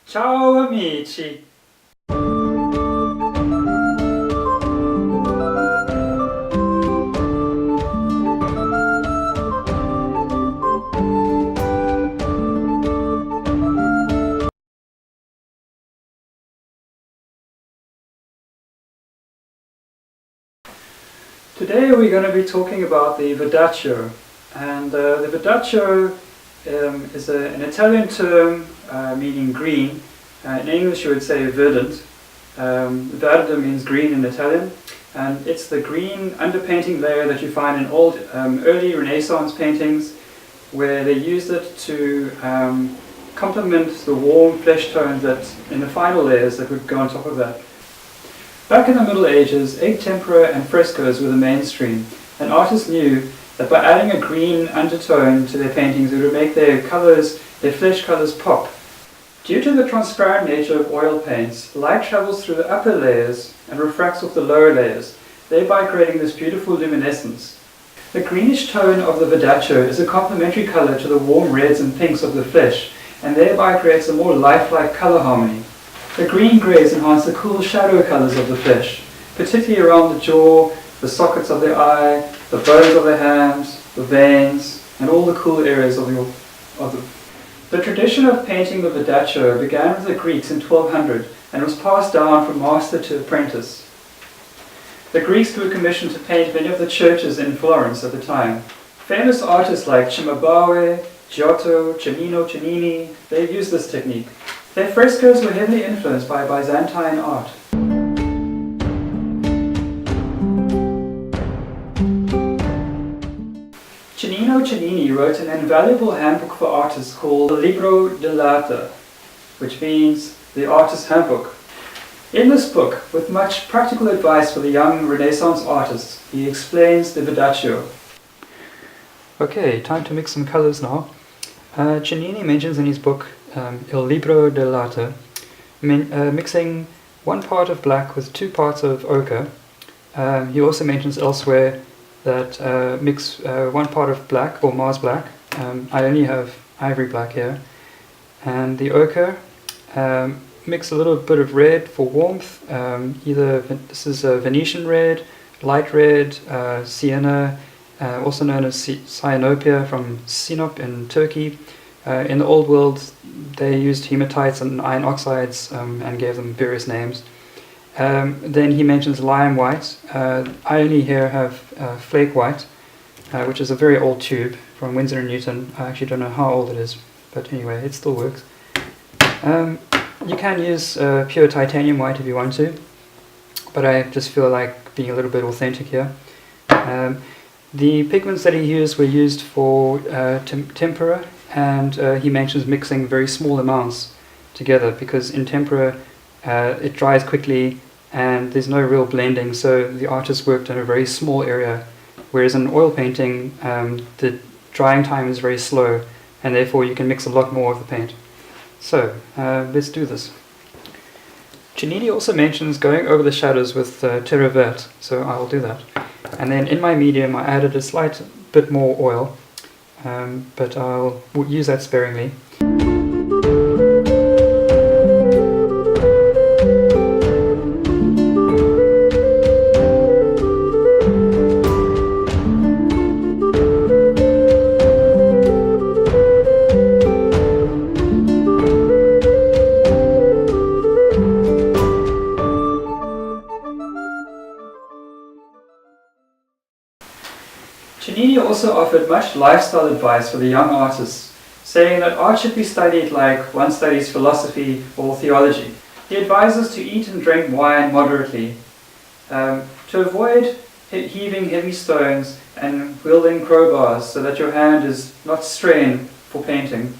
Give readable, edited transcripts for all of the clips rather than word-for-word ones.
Ciao amici! Today we're going to be talking about the Verdaccio, and the Verdaccio is an Italian term meaning green. In English you would say verdant. Verde means green in Italian, and it's the green underpainting layer that you find in old early Renaissance paintings, where they used it to complement the warm flesh tones that in the final layers that would go on top of that. Back in the Middle Ages, egg tempera and frescoes were the mainstream, and artists knew that by adding a green undertone to their paintings it would make their flesh colours pop. Due to the transparent nature of oil paints, light travels through the upper layers and refracts off the lower layers, thereby creating this beautiful luminescence. The greenish tone of the Verdaccio is a complementary colour to the warm reds and pinks of the flesh, and thereby creates a more lifelike colour harmony. The green greys enhance the cool shadow colours of the flesh, particularly around the jaw, the sockets of the eye, the bones of the hands, the veins, and all the cool areas of the. The tradition of painting the Verdaccio began with the Greeks in 1200 and was passed down from master to apprentice. The Greeks were commissioned to paint many of the churches in Florence at the time. Famous artists like Cimabue, Giotto, Cennini, they used this technique. Their frescoes were heavily influenced by Byzantine art. Cennini wrote an invaluable handbook for artists called the Libro dell'arte, which means the artist's handbook. In this book, with much practical advice for the young Renaissance artists, he explains the Verdaccio. Okay, time to mix some colors now. Cennini mentions in his book Il Libro dell'arte mixing one part of black with 2 parts of ochre. He also mentions elsewhere that mix 1 part of black or Mars black. I only have ivory black here. And the ochre, mix a little bit of red for warmth. This is a Venetian red, light red, sienna, also known as cyanopia from Sinop in Turkey. In the old world they used hematites and iron oxides and gave them various names. Then he mentions lime white. I only here have flake white, which is a very old tube from Winsor & Newton. I actually don't know how old it is, but anyway, it still works. You can use pure titanium white if you want to, but I just feel like being a little bit authentic here. The pigments that he used were used for tempera, and he mentions mixing very small amounts together because in tempera it dries quickly and there's no real blending, so the artist worked in a very small area, whereas in oil painting the drying time is very slow and therefore you can mix a lot more of the paint. So let's do this. Cennini also mentions going over the shadows with terre verte, so I will do that. And then in my medium I added a slight bit more oil, but I'll use that sparingly. Cennini also offered much lifestyle advice for the young artists, saying that art should be studied like one studies philosophy or theology. He advises to eat and drink wine moderately, to avoid heaving heavy stones and wielding crowbars so that your hand is not strained for painting.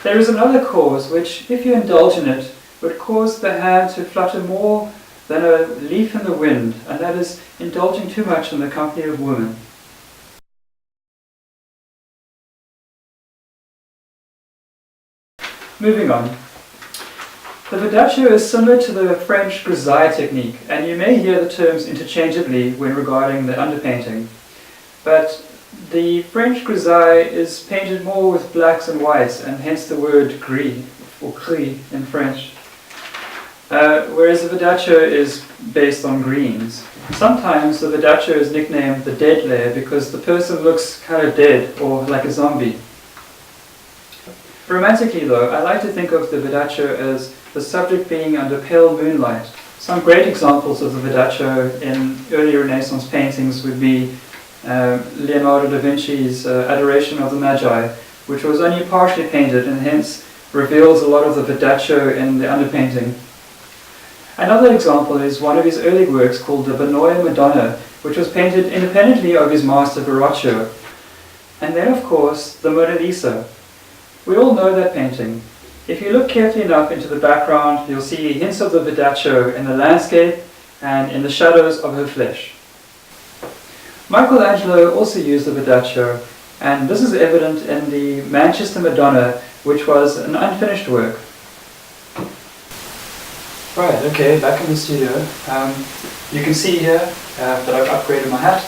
There is another cause which, if you indulge in it, would cause the hand to flutter more than a leaf in the wind, and that is indulging too much in the company of women. Moving on. The Verdaccio is similar to the French Grisaille technique, and you may hear the terms interchangeably when regarding the underpainting. But The French grisaille is painted more with blacks and whites, and hence the word gris, or gris in French. Whereas the Verdaccio is based on greens. Sometimes the Verdaccio is nicknamed the dead layer because the person looks kind of dead or like a zombie. Romantically though, I like to think of the Verdaccio as the subject being under pale moonlight. Some great examples of the Verdaccio in early Renaissance paintings would be Leonardo da Vinci's Adoration of the Magi, which was only partially painted and hence reveals a lot of the Verdaccio in the underpainting. Another example is one of his early works called the Vinoia Madonna, which was painted independently of his master Verdaccio. And then of course the Mona Lisa. We all know that painting. If you look carefully enough into the background, you'll see hints of the Verdaccio in the landscape and in the shadows of her flesh. Michelangelo also used the Verdaccio, and this is evident in the Manchester Madonna, which was an unfinished work. Right, okay, back in the studio. You can see here that I've upgraded my hat,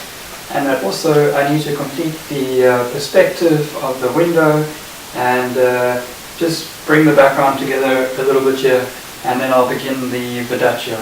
and that also I need to complete the perspective of the window and just bring the background together a little bit here, and then I'll begin the Verdaccio.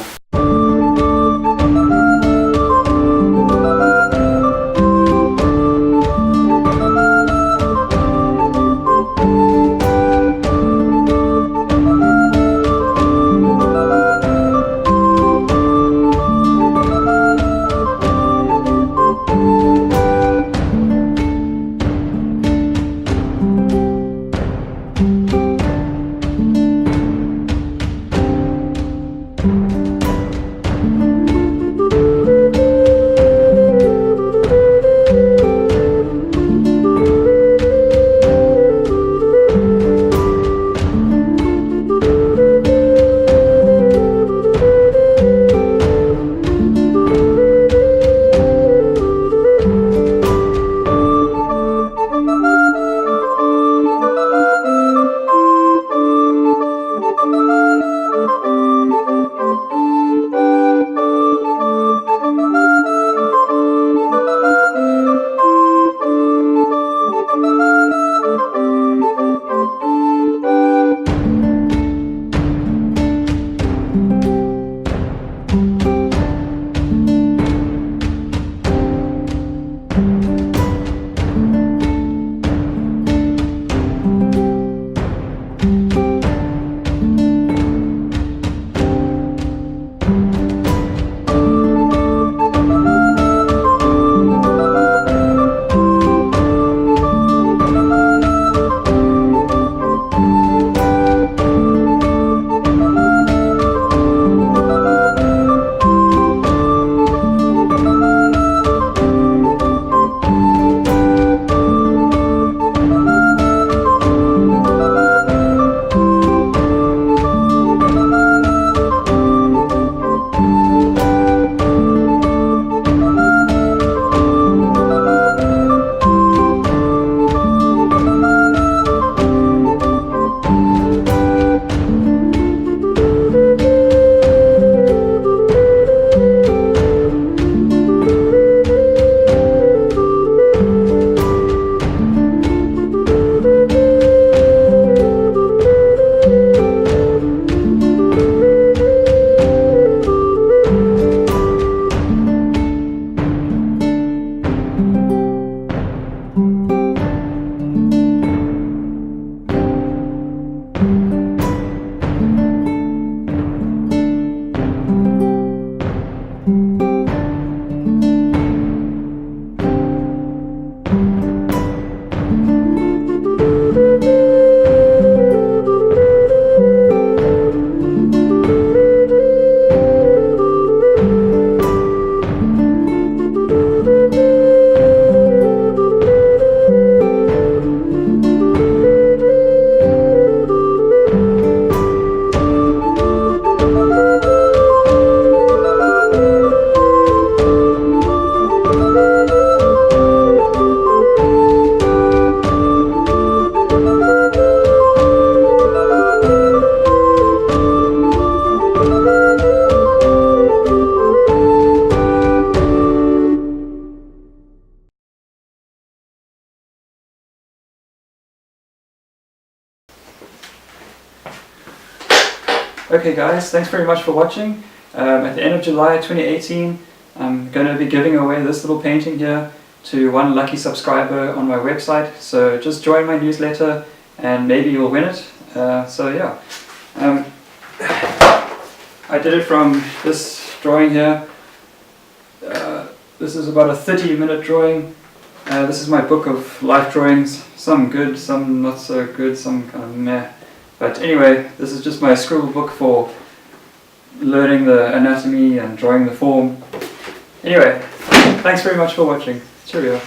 Okay guys, thanks very much for watching. At the end of July 2018, I'm going to be giving away this little painting here to one lucky subscriber on my website. So just join my newsletter and maybe you'll win it. So yeah, I did it from this drawing here. This is about a 30-minute drawing. This is my book of life drawings. Some good, some not so good, some kind of meh. But anyway, this is just my scribble book for learning the anatomy and drawing the form. Anyway, thanks very much for watching. Cheerio.